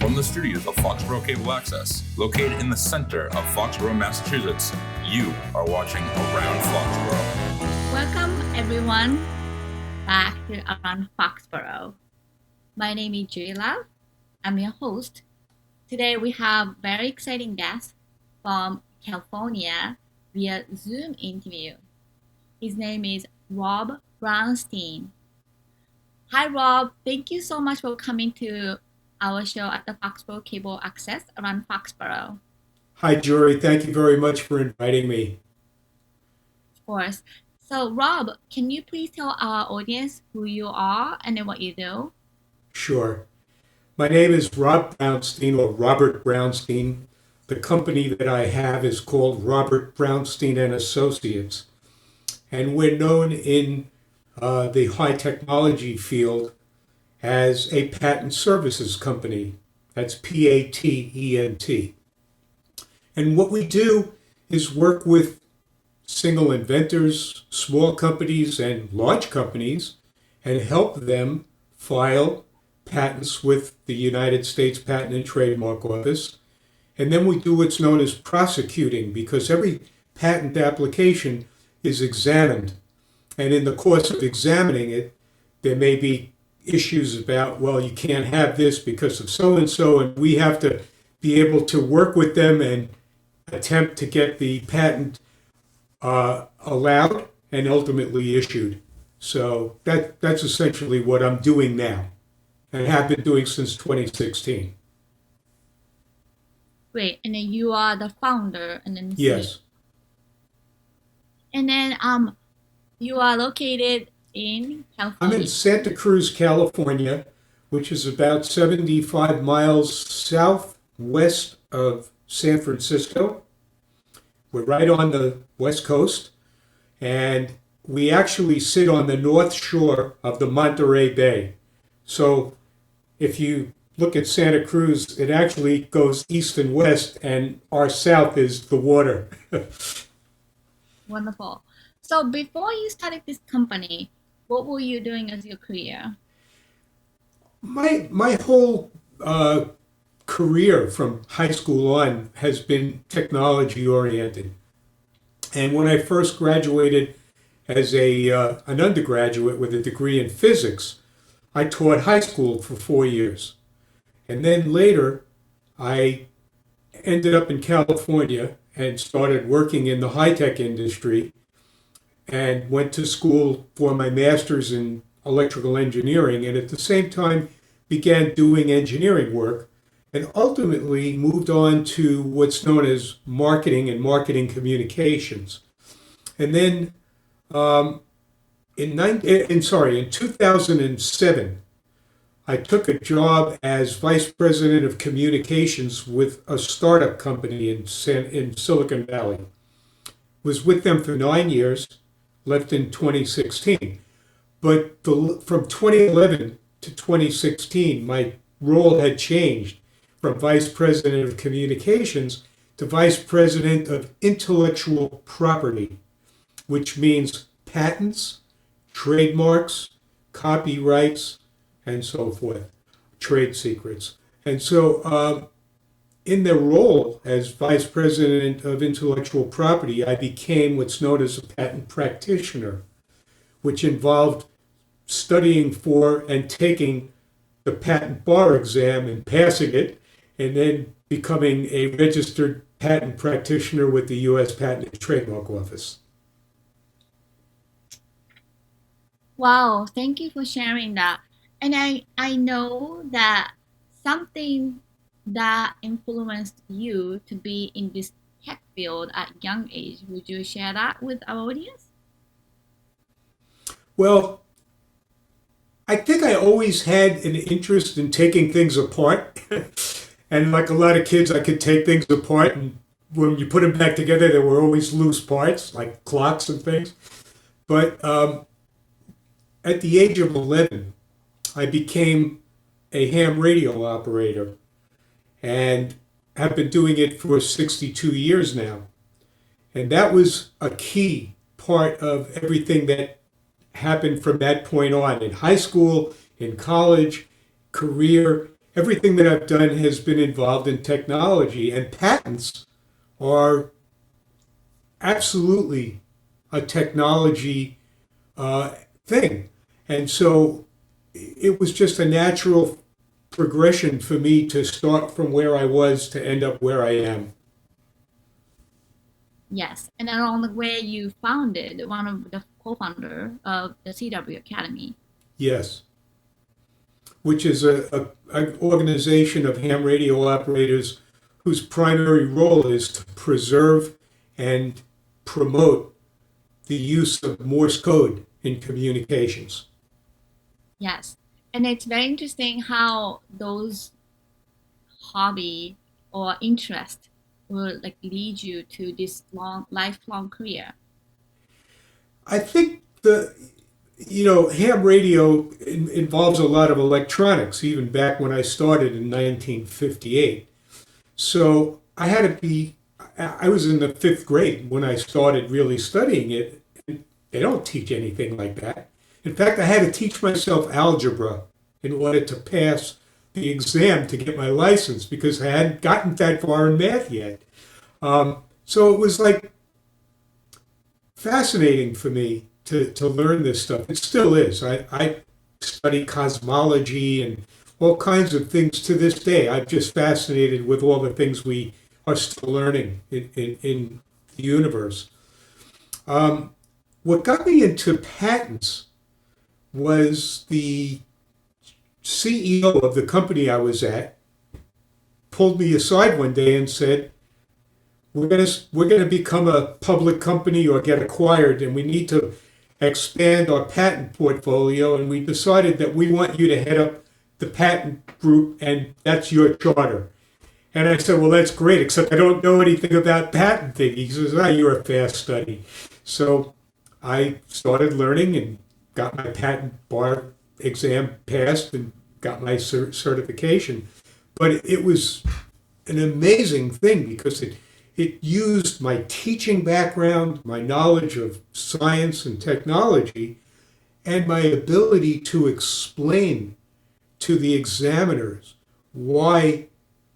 From the studios of Foxboro Cable Access, located in the center of Foxborough, Massachusetts, you are watching Around Foxborough. Welcome everyone back to Around Foxborough. My name is Jayla. I'm your host. Today we have very exciting guest from California via Zoom interview. His name is Rob Brownstein. Hi Rob, thank you so much for coming to our show at the Foxboro Cable Access Around Foxborough. Hi Jory, thank you very much for inviting me. Of course. So Rob, can you please tell our audience who you are and then what you do? Sure. My name is Rob Brownstein, or Robert Brownstein. The company that I have is called Robert Brownstein and Associates. And we're known in the high technology field as a patent services company. That's Patent. And what we do is work with single inventors, small companies, and large companies, and help them file patents with the United States Patent and Trademark Office. And then we do what's known as prosecuting, because every patent application is examined. And in the course of examining it, there may be issues about, well, you can't have this because of so-and-so, and we have to be able to work with them and attempt to get the patent allowed and ultimately issued. So that's essentially what I'm doing now and have been doing since 2016. Great. And then you are the founder and then Yes. And then you are located in California. I'm in Santa Cruz, California, which is about 75 miles southwest of San Francisco. We're right on the west coast, and we actually sit on the north shore of the Monterey Bay. So if you look at Santa Cruz, it actually goes east and west, and our south is the water. Wonderful. So before you started this company, what were you doing as your career? My whole career from high school on has been technology oriented. And when I first graduated as an undergraduate with a degree in physics, I taught high school for 4 years. And then later, I ended up in California and started working in the high-tech industry and went to school for my master's in electrical engineering, and at the same time began doing engineering work, and ultimately moved on to what's known as marketing and marketing communications. And then in 2007, I took a job as vice president of communications with a startup company in Silicon Valley. Was with them for 9 years, left in 2016. But from 2011 to 2016, my role had changed from vice president of communications to vice president of intellectual property, which means patents, trademarks, copyrights, and so forth, trade secrets. And so in the role as vice president of intellectual property, I became what's known as a patent practitioner, which involved studying for and taking the patent bar exam and passing it, and then becoming a registered patent practitioner with the U.S. Patent and Trademark Office. Wow, thank you for sharing that. And I know that something that influenced you to be in this tech field at young age. Would you share that with our audience? Well, I think I always had an interest in taking things apart. And like a lot of kids, I could take things apart, and when you put them back together, there were always loose parts, like clocks and things. But at the age of 11, I became a ham radio operator and have been doing it for 62 years now. And that was a key part of everything that happened from that point on in high school, in college, career, everything that I've done has been involved in technology, and patents are absolutely a technology thing. And so it was just a natural progression for me to start from where I was to end up where I am. Yes, and along the way you founded one of the co-founder of the CW Academy. Yes, which is an organization of ham radio operators whose primary role is to preserve and promote the use of Morse code in communications. Yes, and it's very interesting how those hobby or interest will like lead you to this lifelong career. I think ham radio involves a lot of electronics, even back when I started in 1958. So I was in the fifth grade when I started really studying it. And they don't teach anything like that. In fact, I had to teach myself algebra in order to pass the exam to get my license because I hadn't gotten that far in math yet. So it was like fascinating for me to learn this stuff. It still is. I study cosmology and all kinds of things to this day. I'm just fascinated with all the things we are still learning in the universe. What got me into patents was the CEO of the company I was at pulled me aside one day and said, we're going to become a public company or get acquired, and we need to expand our patent portfolio, and we decided that we want you to head up the patent group, and that's your charter. And I said, well, that's great, except I don't know anything about patenting. He says, you're a fast study. So I started learning and got my patent bar exam passed and got my certification. But it was an amazing thing because it used my teaching background, my knowledge of science and technology, and my ability to explain to the examiners why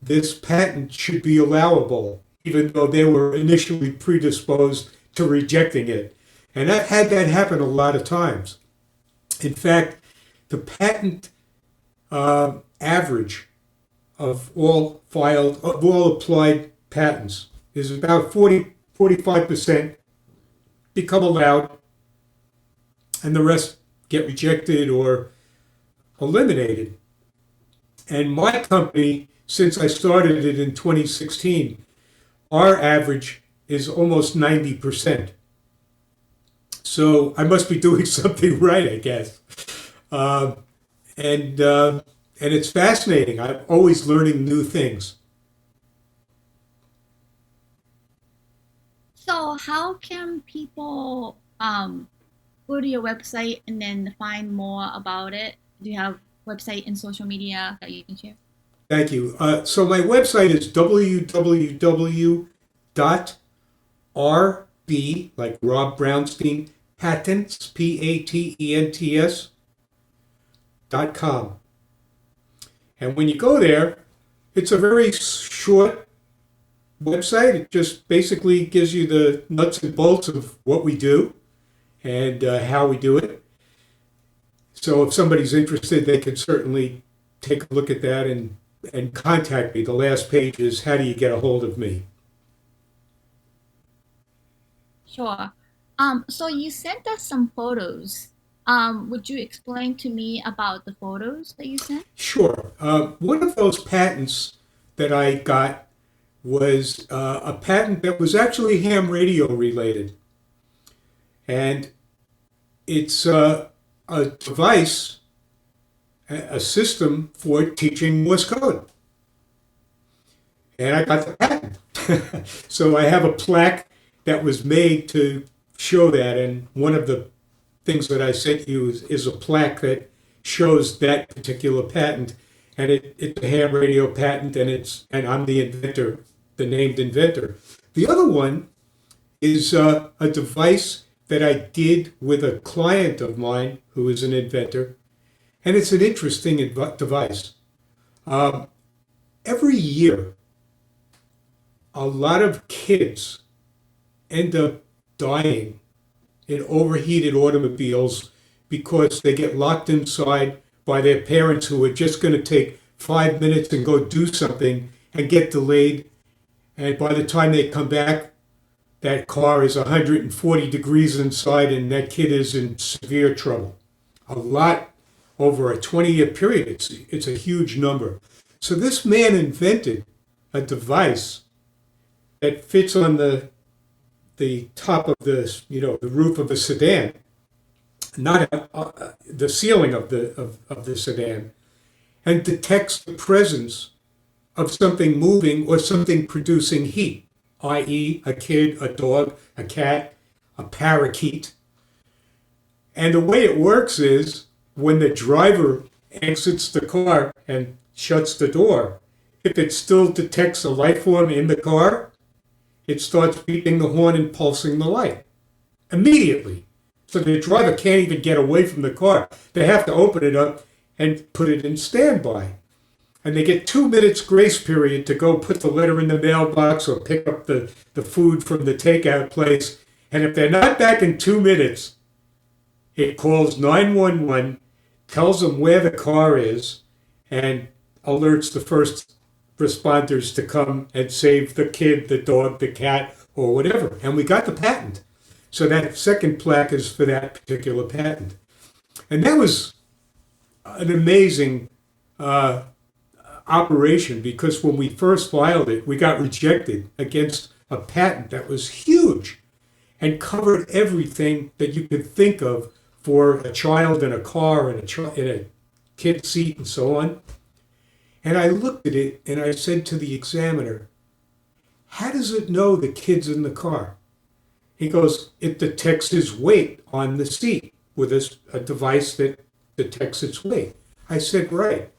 this patent should be allowable, even though they were initially predisposed to rejecting it. And I've had that happen a lot of times. In fact, the patent average of all applied patents is about 45% become allowed, and the rest get rejected or eliminated. And my company, since I started it in 2016, our average is almost 90%. So I must be doing something right, I guess. And it's fascinating. I'm always learning new things. So how can people go to your website and then find more about it? Do you have website and social media that you can share? Thank you. So my website is www.rb, like Rob Brownstein, patents, patents.com. And when you go there, it's a very short website. It just basically gives you the nuts and bolts of what we do and how we do it. So if somebody's interested, they can certainly take a look at that and contact me. The last page is how do you get a hold of me? Sure. So you sent us some photos. Would you explain to me about the photos that you sent? Sure. One of those patents that I got was a patent that was actually ham radio related. And it's a device, a system for teaching Morse code. And I got the patent. So I have a plaque that was made to show that. And one of the things that I sent you is a plaque that shows that particular patent. And it's a ham radio patent, and I'm the inventor, the named inventor. The other one is a device that I did with a client of mine who is an inventor, and it's an interesting device. Every year, a lot of kids end up dying in overheated automobiles because they get locked inside by their parents who are just going to take 5 minutes and go do something and get delayed. And by the time they come back, that car is 140 degrees inside and that kid is in severe trouble. A lot over a 20-year period. It's a huge number. So this man invented a device that fits on the top of the roof of a sedan, not the ceiling of the sedan, and detects the presence of something moving or something producing heat, i.e. a kid, a dog, a cat, a parakeet. And the way it works is when the driver exits the car and shuts the door, if it still detects a life form in the car, it starts beeping the horn and pulsing the light immediately. So the driver can't even get away from the car. They have to open it up and put it in standby. And they get 2 minutes grace period to go put the letter in the mailbox or pick up the food from the takeout place. And if they're not back in 2 minutes, it calls 911, tells them where the car is, and alerts the first responders to come and save the kid, the dog, the cat, or whatever. And we got the patent. So that second plaque is for that particular patent. And that was an amazing operation, because when we first filed it, we got rejected against a patent that was huge and covered everything that you could think of for a child in a car and in a kid seat and so on. And I looked at it and I said to the examiner, how does it know the kid's in the car? He goes, it detects his weight on the seat with a device that detects its weight. I said, right.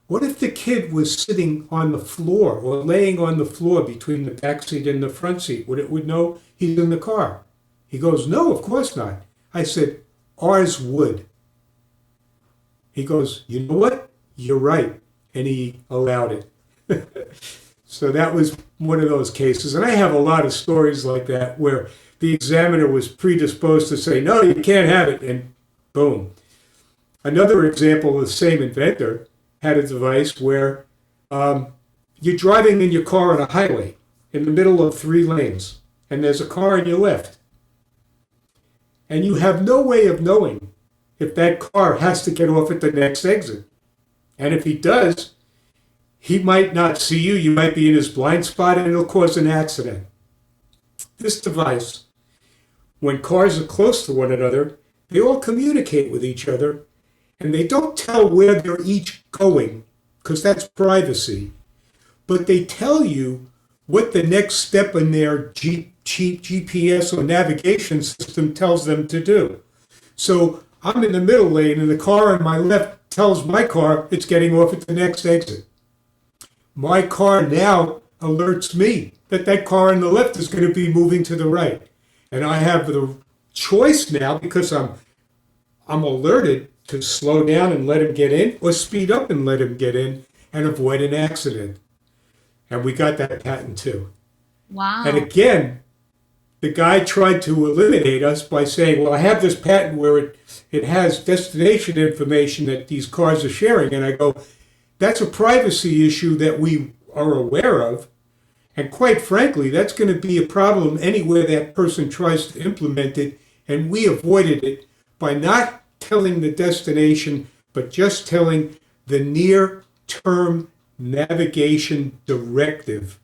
What if the kid was sitting on the floor or laying on the floor between the back seat and the front seat? Would it know he's in the car? He goes, no, of course not. I said, ours would. He goes, you know what? You're right. And he allowed it. So that was one of those cases. And I have a lot of stories like that where the examiner was predisposed to say, no, you can't have it. And boom. Another example of the same inventor had a device where you're driving in your car on a highway in the middle of 3 lanes, and there's a car on your left. And you have no way of knowing if that car has to get off at the next exit. And if he does, he might not see you. You might be in his blind spot and it'll cause an accident. This device, when cars are close to one another, they all communicate with each other, and they don't tell where they're each going, because that's privacy. But they tell you what the next step in their GPS or navigation system tells them to do. So I'm in the middle lane, and the car on my left tells my car it's getting off at the next exit. My car now alerts me that that car on the left is going to be moving to the right. And I have the choice now, because I'm alerted, to slow down and let him get in, or speed up and let him get in and avoid an accident. And we got that patent too. Wow. And again, the guy tried to eliminate us by saying, well, I have this patent where it has destination information that these cars are sharing. And I go, that's a privacy issue that we are aware of. And quite frankly, that's going to be a problem anywhere that person tries to implement it. And we avoided it by not telling the destination, but just telling the near-term navigation directive.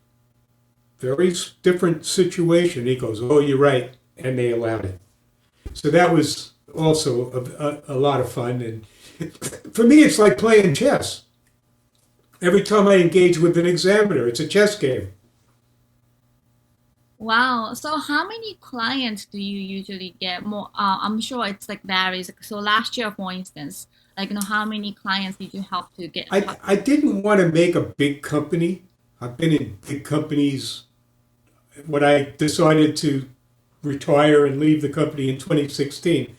Very different situation. He goes, oh, you're right. And they allowed it. So that was also a lot of fun. And for me, it's like playing chess. Every time I engage with an examiner, it's a chess game. Wow. So how many clients do you usually get? More, I'm sure it's like varies. So last year, for instance, how many clients did you help to get? I didn't want to make a big company. I've been in big companies. When I decided to retire and leave the company in 2016,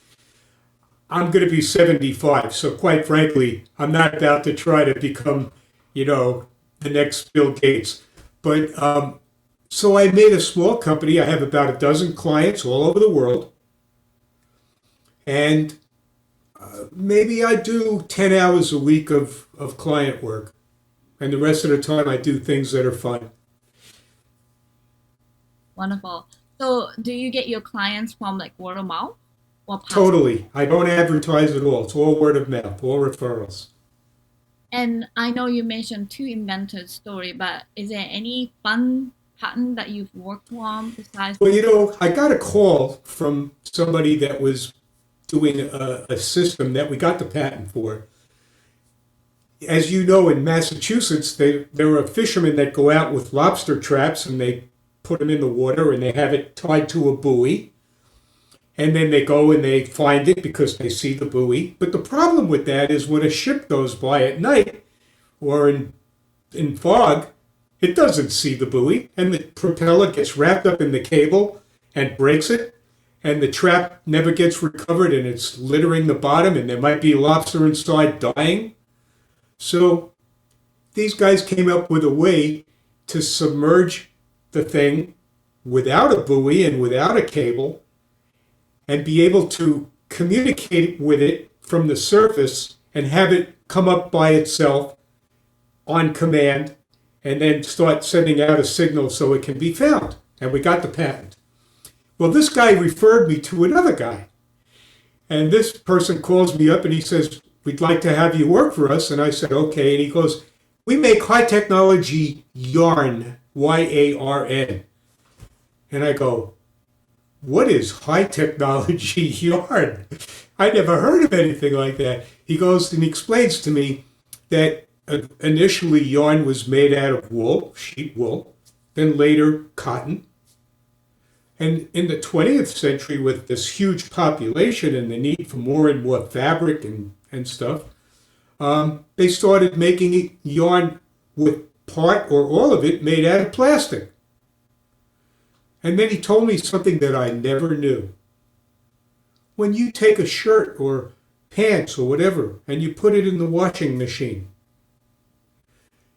I'm going to be 75. So quite frankly, I'm not about to try to become the next Bill Gates. But so I made a small company. I have about a dozen clients all over the world. And maybe I do 10 hours a week of client work. And the rest of the time I do things that are fun. Wonderful. So do you get your clients from like word of mouth or Totally. I don't advertise at all. It's all word of mouth, all referrals. And I know you mentioned two inventors story, but is there any fun patent that you've worked on besides? Well, I got a call from somebody that was doing a system that we got the patent for. As you know, in Massachusetts, there are fishermen that go out with lobster traps and they put them in the water and they have it tied to a buoy. And then they go and they find it because they see the buoy. But the problem with that is when a ship goes by at night or in fog, it doesn't see the buoy. And the propeller gets wrapped up in the cable and breaks it. And the trap never gets recovered and it's littering the bottom and there might be a lobster inside dying. So these guys came up with a way to submerge the thing without a buoy and without a cable and be able to communicate with it from the surface and have it come up by itself on command and then start sending out a signal so it can be found. And we got the patent. Well, this guy referred me to another guy. And this person calls me up and he says, "We'd like to have you work for us." And I said, "Okay." And he goes, "We make high technology yarn, Y-A-R-N. And I go, "What is high technology yarn?" I never heard of anything like that. He goes and he explains to me that initially yarn was made out of wool, sheep wool, then later cotton. And in the 20th century, with this huge population and the need for more and more fabric and stuff, they started making yarn with part or all of it made out of plastic. And then he told me something that I never knew. When you take a shirt or pants or whatever and you put it in the washing machine,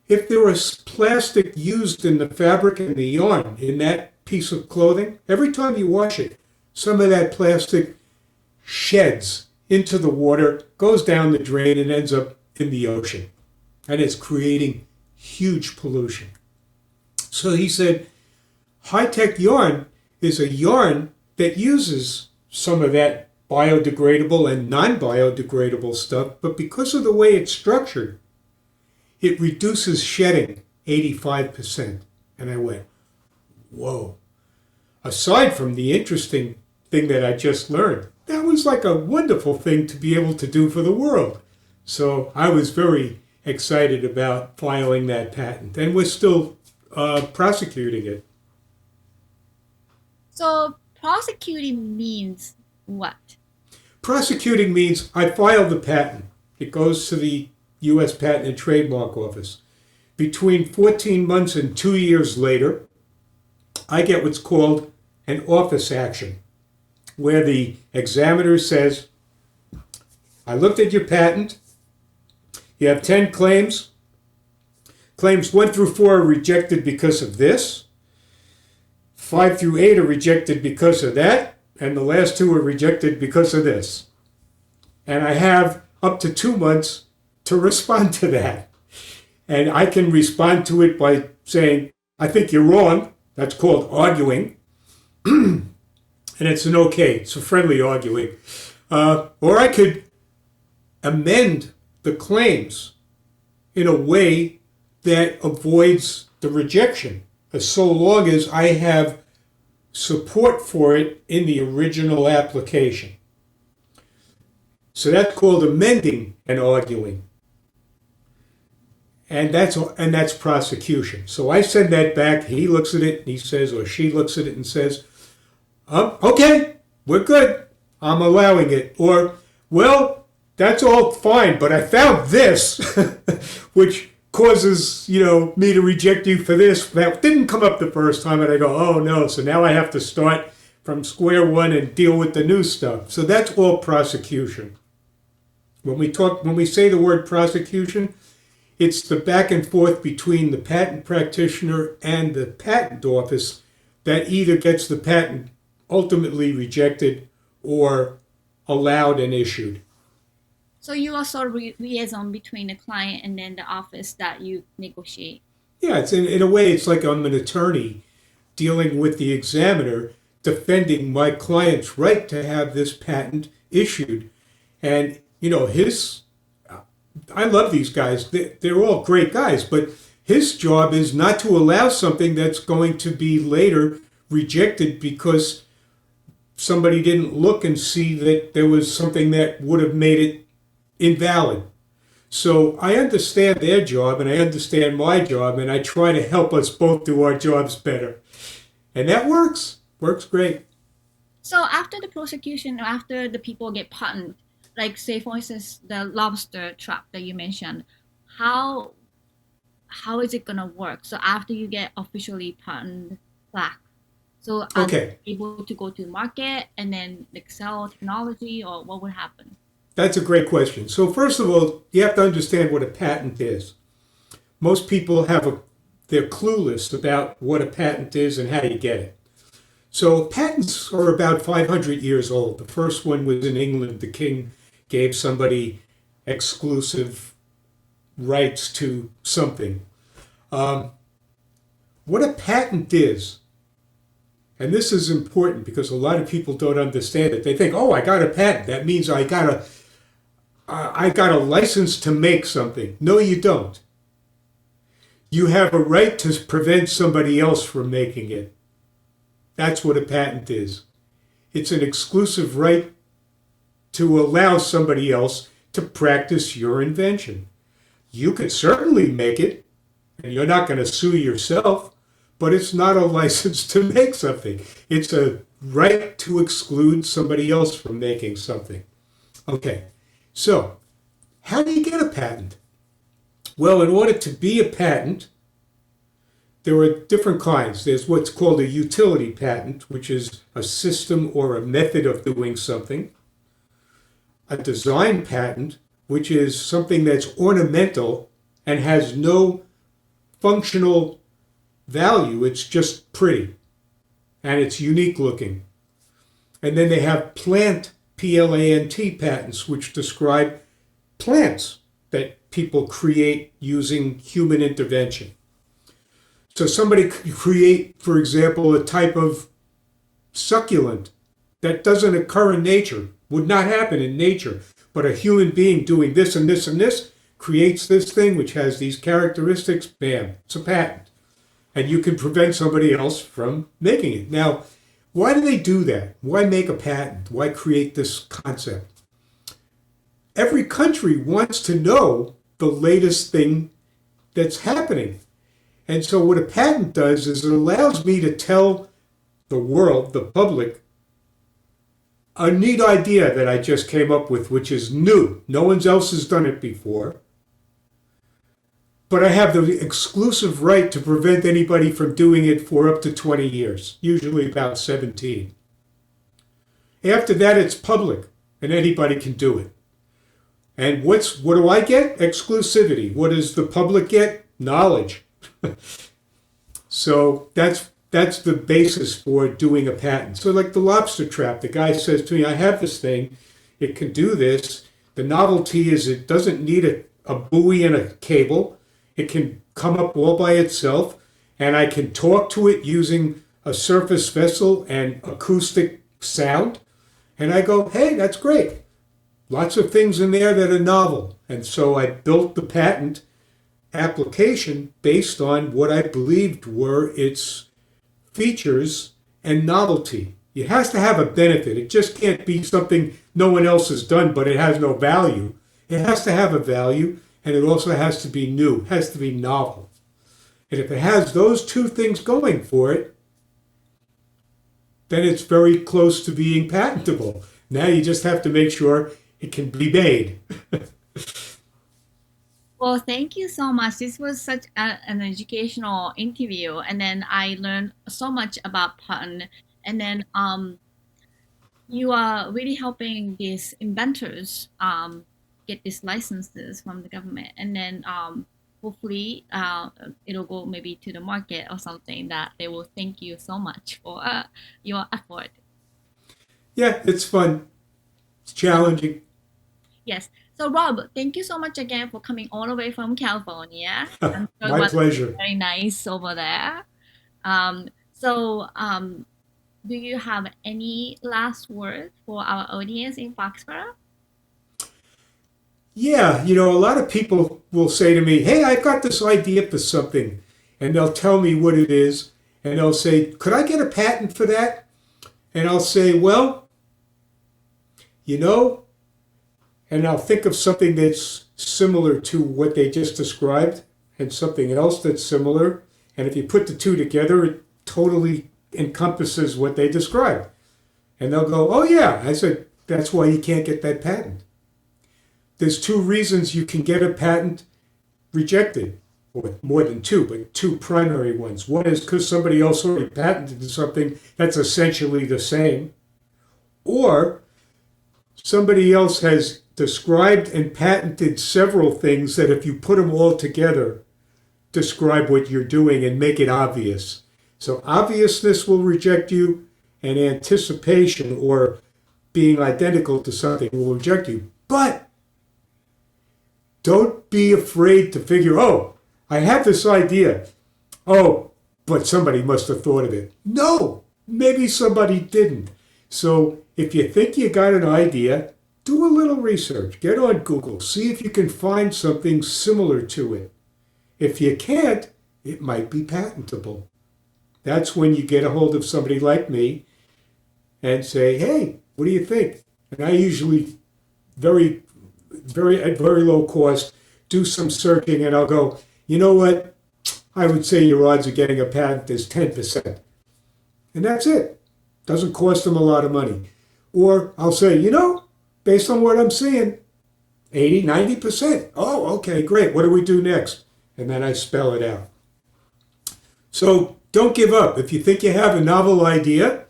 if there was plastic used in the fabric and the yarn in that piece of clothing, every time you wash it, some of that plastic sheds into the water, goes down the drain and ends up in the ocean. And it's creating huge pollution. So he said, high-tech yarn is a yarn that uses some of that biodegradable and non-biodegradable stuff, but because of the way it's structured, it reduces shedding 85%. And I went, whoa. Aside from the interesting thing that I just learned, that was like a wonderful thing to be able to do for the world. So I was very excited about filing that patent, and we're still prosecuting it. So prosecuting means what? Prosecuting means I filed the patent. It goes to the U.S. Patent and Trademark Office. Between 14 months and 2 years later, I get what's called an office action, where the examiner says, I looked at your patent. You have 10 claims. Claims 1 through 4 are rejected because of this. 5 through 8 are rejected because of that. And the last 2 are rejected because of this. And I have up to 2 months to respond to that. And I can respond to it by saying, I think you're wrong. That's called arguing. And it's an okay. It's a friendly arguing. Or I could amend the claims in a way that avoids the rejection, so long as I have support for it in the original application. So that's called amending and arguing. And that's prosecution. So I send that back, he looks at it and he says, or she looks at it and says, okay, we're good. I'm allowing it. Or, well, that's all fine, but I found this, which causes, me to reject you for this. That didn't come up the first time, and I go, oh no, so now I have to start from square one and deal with the new stuff. So that's all prosecution. When we say the word prosecution, It's the back and forth between the patent practitioner and the patent office that either gets the patent ultimately rejected or allowed and issued. So you are sort of liaison between the client and then the office that you negotiate. Yeah, it's in a way, it's like I'm an attorney dealing with the examiner, defending my client's right to have this patent issued. And, I love these guys. They're all great guys, but his job is not to allow something that's going to be later rejected because somebody didn't look and see that there was something that would have made it invalid. So I understand their job and I understand my job, and I try to help us both do our jobs better. And that works. Works great. So after the prosecution, after the people get patented, like say for instance the lobster trap that you mentioned, how is it gonna work? So after you get officially patent back, so are Okay, you able to go to the market and then like sell technology, or what would happen? that's a great question. So first of all, you have to understand what a patent is. Most people they're clueless about what a patent is and how you get it. So patents are about 500 years old. The first one was in England. The king gave somebody exclusive rights to something. Um, what a patent is, and this is important because a lot of people don't understand it. They think, "Oh, I got a patent. That means I got a license to make something." No, you don't. You have a right to prevent somebody else from making it. That's what a patent is. It's an exclusive right to allow somebody else to practice your invention. You could certainly make it, and you're not going to sue yourself, but it's not a license to make something. It's a right to exclude somebody else from making something. Okay, so how do you get a patent? Well, in order to be a patent, there are different kinds. There's what's called a utility patent, which is a system or a method of doing something. A design patent, which is something that's ornamental and has no functional value. It's just pretty and it's unique looking. And then they have plant, P-L-A-N-T patents, which describe plants that people create using human intervention. So somebody could create, for example, a type of succulent that doesn't occur in nature, would not happen in nature, but a human being doing this and this and this creates this thing which has these characteristics, bam, it's a patent. And you can prevent somebody else from making it. Now, why do they do that? Why make a patent? Why create this concept? Every country wants to know the latest thing that's happening. And so what a patent does is it allows me to tell the world, the public, a neat idea that I just came up with, which is new. No one else has done it before. But I have the exclusive right to prevent anybody from doing it for up to 20 years, usually about 17. After that, it's public, and anybody can do it. And what do I get? Exclusivity. What does the public get? Knowledge. So that's the basis for doing a patent. So like the lobster trap, the guy says to me, I have this thing, it can do this. The novelty is it doesn't need a buoy and a cable. It can come up all by itself, and I can talk to it using a surface vessel and acoustic sound. And I go, hey, that's great. Lots of things in there that are novel. And so I built the patent application based on what I believed were its features and novelty. It has to have a benefit. It just can't be something no one else has done, but it has no value. It has to have a value, and it also has to be new, has to be novel. And if it has those two things going for it, then it's very close to being patentable. Now you just have to make sure it can be made. Well, thank you so much. This was such an educational interview, and then I learned so much about patent. And then you are really helping these inventors get these licenses from the government. And then hopefully it'll go maybe to the market or something that they will thank you so much for your effort. Yeah, it's fun. It's challenging. Yes. So Rob, thank you so much again for coming all the way from California. I'm sure it My was pleasure. very nice over there. So do you have any last word for our audience in Foxborough? Yeah, a lot of people will say to me, "Hey, I've got this idea for something." And they'll tell me what it is. And they'll say, "Could I get a patent for that?" And I'll say, "Well, you know," and I'll think of something that's similar to what they just described and something else that's similar. And if you put the two together, it totally encompasses what they described. And they'll go, "Oh, yeah." I said, "That's why you can't get that patent. There's two reasons you can get a patent rejected, or more than two, but two primary ones. One is because somebody else already patented something that's essentially the same, or somebody else has described and patented several things that if you put them all together, describe what you're doing and make it obvious. So obviousness will reject you, and anticipation or being identical to something will reject you. But don't be afraid to figure, oh, I have this idea. Oh, but somebody must have thought of it. No, maybe somebody didn't. So if you think you got an idea, do a little research. Get on Google. See if you can find something similar to it. If you can't, it might be patentable. That's when you get a hold of somebody like me and say, "Hey, what do you think?" And I usually at very low cost, do some searching, and I'll go, "You know what? I would say your odds of getting a patent is 10%. And that's it. Doesn't cost them a lot of money. Or I'll say, based on what I'm seeing, 80, 90%. Oh, okay, great. What do we do next? And then I spell it out. So don't give up. If you think you have a novel idea,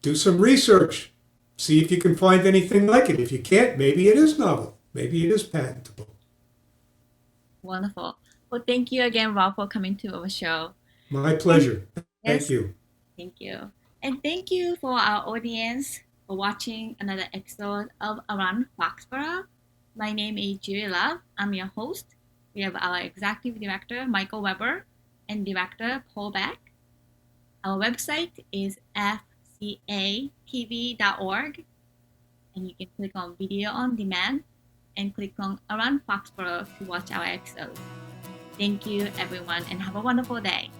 do some research. See if you can find anything like it. If you can't, maybe it is novel. Maybe it is patentable. Wonderful. Well, thank you again, Rob, for coming to our show. My pleasure. Yes, Thank you. thank you. And thank you for our audience for watching another episode of Around Foxborough. My name is Julie Love. I'm your host. We have our executive director, Michael Weber, and director, Paul Beck. Our website is fcatv.org, and you can click on Video on Demand and click on Around Foxborough to watch our episodes. Thank you, everyone, and have a wonderful day.